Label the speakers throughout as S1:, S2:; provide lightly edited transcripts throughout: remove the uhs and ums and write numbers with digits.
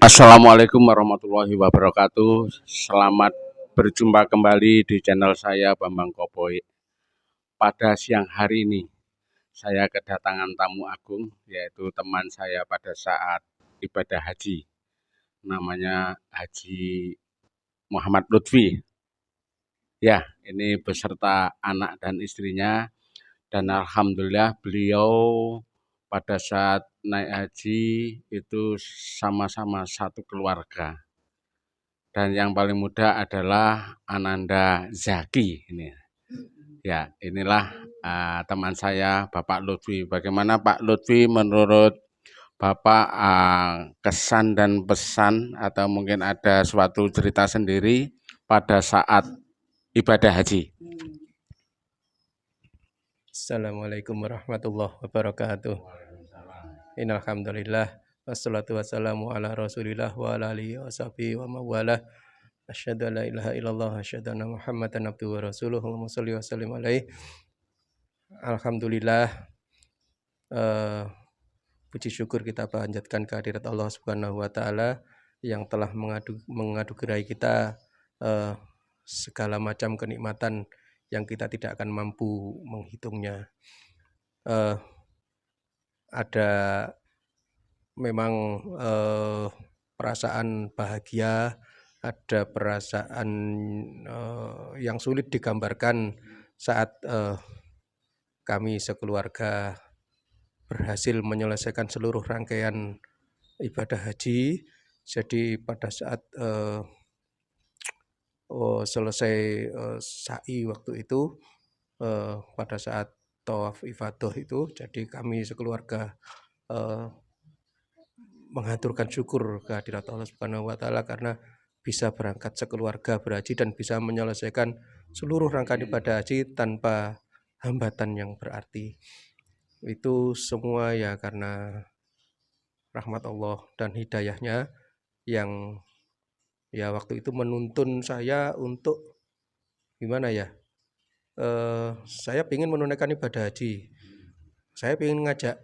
S1: Assalamualaikum warahmatullahi wabarakatuh. Selamat berjumpa kembali di channel saya Bambang Kopoi. Pada siang hari ini saya kedatangan tamu agung, yaitu teman saya pada saat ibadah haji. Namanya Haji Muhammad Lutfi. Ya, ini beserta anak dan istrinya. Dan alhamdulillah beliau pada saat naik haji itu sama-sama satu keluarga. Dan yang paling muda adalah Ananda Zaki ini. Ya, inilah teman saya Bapak Lutfi. Bagaimana Pak Lutfi menurut Bapak kesan dan pesan atau mungkin ada suatu cerita sendiri pada saat ibadah haji?
S2: Assalamualaikum warahmatullahi wabarakatuh. Innal hamdalillah wassalatu wassalamu ala Rasulillah wa ala alihi washabihi wa mawalah. Asyhadu an la ilaha illallah wa asyhadu anna Muhammadan abduhu wa rasuluh. Allahumma shalli wa sallim alaihi. Alhamdulillah, puji syukur kita panjatkan kehadirat Allah Subhanahu wa taala yang telah menganugerai kita segala macam kenikmatan yang kita tidak akan mampu menghitungnya. Ada memang perasaan bahagia, ada perasaan yang sulit digambarkan saat kami sekeluarga berhasil menyelesaikan seluruh rangkaian ibadah haji. Jadi pada saat selesai sa'i waktu itu, pada saat tawaf ifadah itu, jadi kami sekeluarga mengaturkan syukur kehadirat Allah Subhanahu wa taala karena bisa berangkat sekeluarga berhaji dan bisa menyelesaikan seluruh rangkaian ibadah haji tanpa hambatan yang berarti. Itu semua ya karena rahmat Allah dan hidayahnya yang ya waktu itu menuntun saya untuk gimana ya, saya ingin menunaikan ibadah haji. Saya ingin ngajak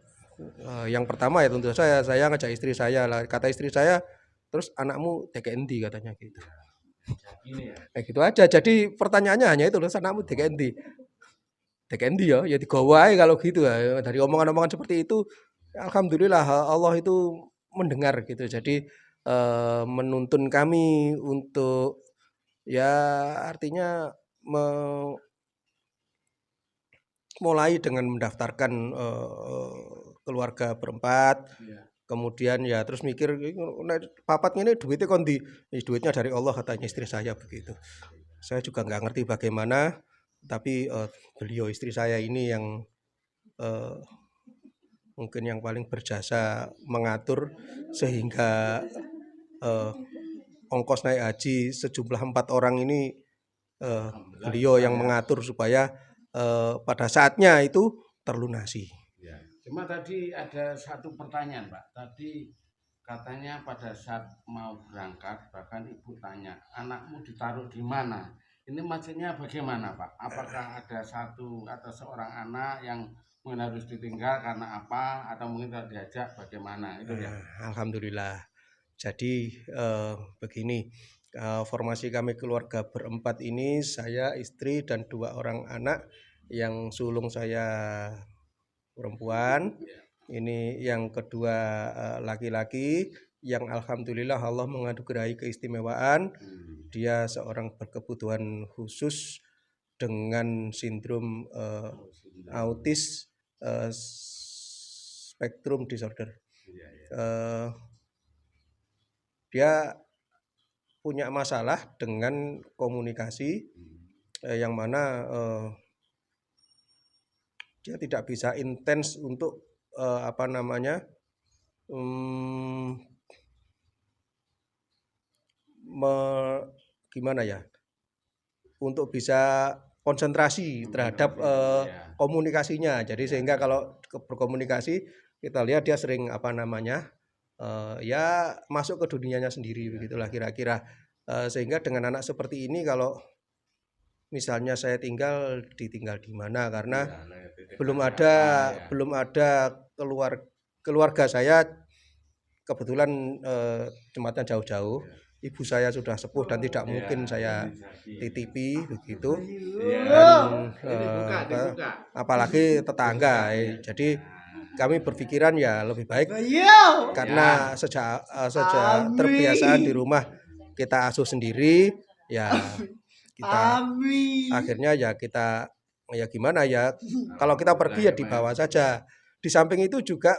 S2: yang pertama ya tentu saya ngajak istri saya lah. Kata istri saya, terus anakmu DKND katanya gitu. Gitu aja. Jadi pertanyaannya hanya itu loh, anakmu DKND. DKND ya digawa kalau gitu ya. Dari omongan-omongan seperti itu, alhamdulillah Allah itu mendengar gitu. Jadi menuntun kami untuk ya artinya mulai dengan mendaftarkan keluarga berempat, kemudian ya terus mikir papat ini duitnya kondi, duitnya dari Allah katanya istri saya begitu. Saya juga nggak ngerti bagaimana, tapi beliau istri saya ini yang mungkin yang paling berjasa mengatur sehingga ongkos naik haji sejumlah 4 orang ini beliau yang mengatur supaya pada saatnya itu terlunasi.
S1: Ya. Cuma tadi ada satu pertanyaan Pak. Tadi katanya pada saat mau berangkat bahkan ibu tanya anakmu ditaruh di mana? Ini maksudnya bagaimana Pak? Apakah ada satu atau seorang anak yang mungkin harus ditinggal karena apa atau mungkin kalau diajak bagaimana itu ya?
S2: Alhamdulillah. Jadi begini, formasi kami keluarga berempat ini, saya, istri dan 2 orang anak, yang sulung saya perempuan, ini yang kedua laki-laki, yang alhamdulillah Allah menganugerahi keistimewaan. Dia seorang berkebutuhan khusus dengan sindrom autis spektrum disorder. Dia punya masalah dengan komunikasi yang mana dia tidak bisa intens untuk gimana ya, untuk bisa konsentrasi terhadap komunikasinya. Jadi sehingga kalau berkomunikasi kita lihat dia sering ya masuk ke dunianya sendiri begitulah kira-kira. Sehingga dengan anak seperti ini kalau misalnya saya ditinggal di mana karena belum ada keluarga saya kebetulan tempatnya jauh-jauh. Ibu saya sudah sepuh dan tidak mungkin saya titipi begitu. Dan apalagi tetangga. Jadi kami berpikiran ya lebih baik karena sejak terbiasaan di rumah kita asuh sendiri, ya kita akhirnya ya kita ya gimana ya, kalau kita pergi ya dibawa saja. Di samping itu juga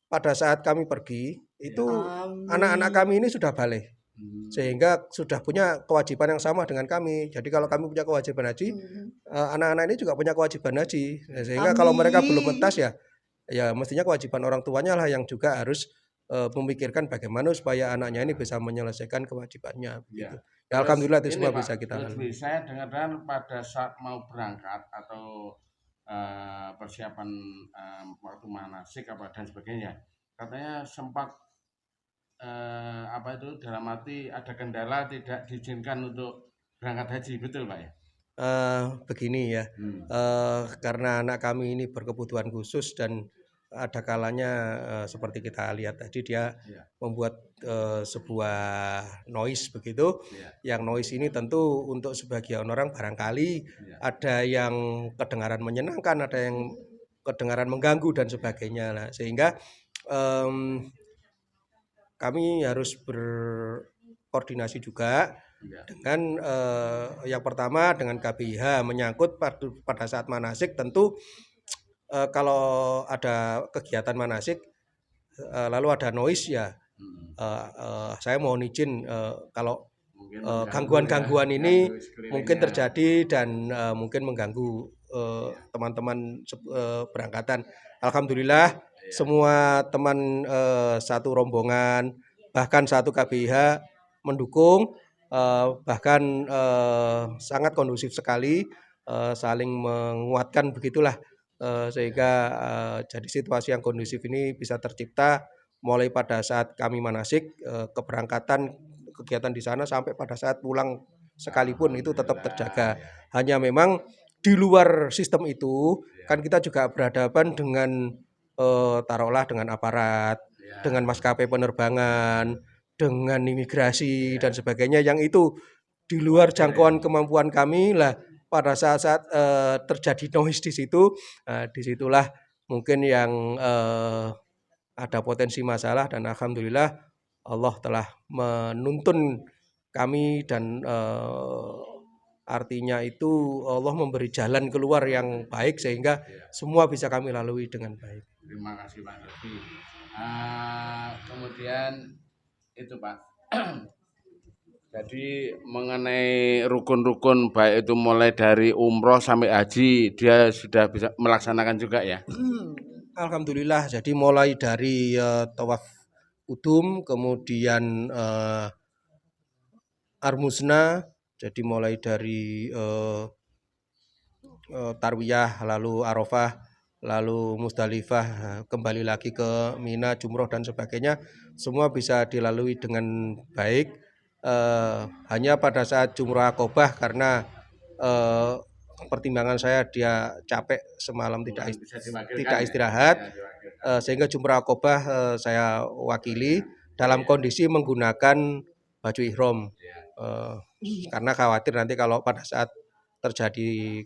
S2: pada saat kami pergi itu anak-anak kami ini sudah balik, sehingga sudah punya kewajiban yang sama dengan kami. Jadi kalau kami punya kewajiban haji, anak-anak ini juga punya kewajiban haji. Sehingga kalau mereka belum mentas ya mestinya kewajiban orang tuanya lah yang juga harus memikirkan bagaimana supaya anaknya ini bisa menyelesaikan kewajibannya. Begitu. Ya, alhamdulillah itu semua bisa kita lalui.
S1: Saya dengar pada saat mau berangkat atau persiapan waktu manasik dan sebagainya, katanya sempat dalam arti ada kendala tidak diizinkan untuk berangkat haji, betul Pak ya?
S2: Begini ya, karena anak kami ini berkebutuhan khusus dan ada kalanya seperti kita lihat tadi dia membuat sebuah noise begitu. Yang noise ini tentu untuk sebagian orang barangkali ada yang kedengaran menyenangkan, ada yang kedengaran mengganggu dan sebagainya. Nah, sehingga kami harus berkoordinasi juga dengan yang pertama dengan KBIH menyangkut pada saat manasik. Tentu kalau ada kegiatan manasik lalu ada noise ya, saya mohon izin kalau gangguan-gangguan ini mungkin terjadi dan mungkin mengganggu teman-teman berangkatan. Alhamdulillah semua teman satu rombongan bahkan satu KBIH mendukung, bahkan sangat kondusif sekali, saling menguatkan begitulah. Sehingga jadi situasi yang kondusif ini bisa tercipta mulai pada saat kami manasik, keberangkatan kegiatan di sana sampai pada saat pulang sekalipun itu tetap terjaga. Hanya memang di luar sistem itu kan kita juga berhadapan dengan taruhlah dengan aparat, dengan maskapai penerbangan, dengan imigrasi dan sebagainya yang itu di luar jangkauan kemampuan kami lah. Pada saat terjadi noise di situ, disitulah mungkin yang ada potensi masalah dan alhamdulillah Allah telah menuntun kami dan artinya itu Allah memberi jalan keluar yang baik sehingga semua bisa kami lalui dengan baik.
S1: Terima kasih Pak Lutfi. Kemudian itu Pak. Jadi mengenai rukun-rukun baik itu mulai dari umroh sampai haji dia sudah bisa melaksanakan juga ya?
S2: Alhamdulillah, jadi mulai dari tawaf kudum, kemudian armusna, jadi mulai dari tarwiyah, lalu arafah, lalu Musdalifah, kembali lagi ke Mina, jumroh dan sebagainya, semua bisa dilalui dengan baik. Hanya pada saat jumroh akobah karena pertimbangan saya dia capek semalam tidak istirahat, sehingga jumroh akobah saya wakili dalam kondisi menggunakan baju ihram, karena khawatir nanti kalau pada saat terjadi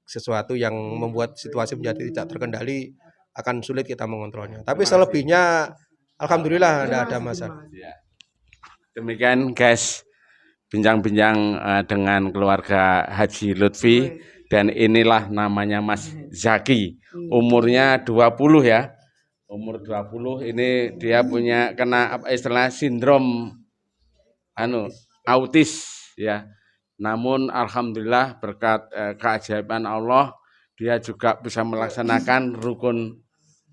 S2: sesuatu yang membuat situasi menjadi tidak terkendali akan sulit kita mengontrolnya. Tapi selebihnya alhamdulillah tidak ada masalah.
S1: Demikian guys, bincang-bincang dengan keluarga Haji Lutfi, dan inilah namanya Mas Zaki, umurnya 20 ya. Umur 20 ini dia punya kena istilah sindrom autis ya. Namun alhamdulillah berkat keajaiban Allah dia juga bisa melaksanakan rukun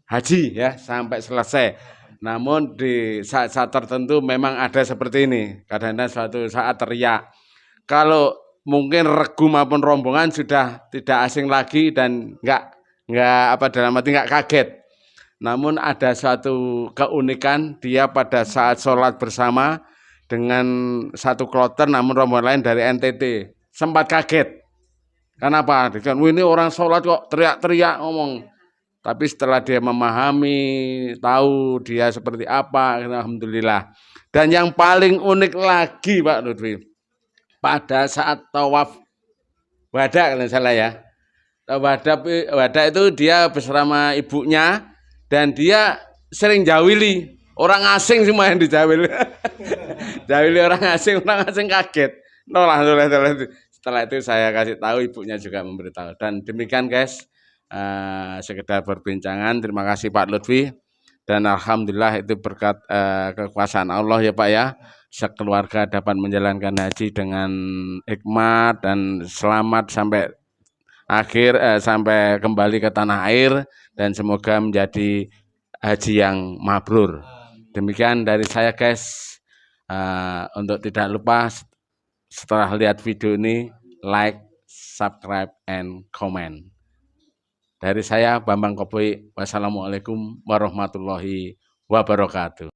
S1: haji ya sampai selesai. Namun di saat-saat tertentu memang ada seperti ini. Kadang-kadang suatu saat teriak. Kalau mungkin regu maupun rombongan sudah tidak asing lagi dan nggak kaget. Namun ada suatu keunikan dia pada saat sholat bersama dengan satu kloter namun rombongan lain dari NTT sempat kaget. Kenapa? Ini orang sholat kok teriak-teriak ngomong. Tapi setelah dia memahami, tahu dia seperti apa, alhamdulillah. Dan yang paling unik lagi Pak Lutfi, pada saat tawaf wada kalau salah ya. Wada itu dia bersama ibunya dan dia sering jawili. Orang asing semua yang dijawili. Jawili orang asing kaget. Nolak. Setelah itu saya kasih tahu, ibunya juga memberitahu. Dan demikian guys, sekedar perbincangan. Terima kasih Pak Lutfi. Dan alhamdulillah itu berkat kekuasaan Allah ya Pak ya. Sekeluarga dapat menjalankan haji dengan hikmat dan selamat sampai akhir, sampai kembali ke tanah air, dan semoga menjadi haji yang mabrur. Demikian dari saya guys. Untuk tidak lupa setelah lihat video ini, like, subscribe, and comment. Dari saya Bambang Kopoy, wassalamualaikum warahmatullahi wabarakatuh.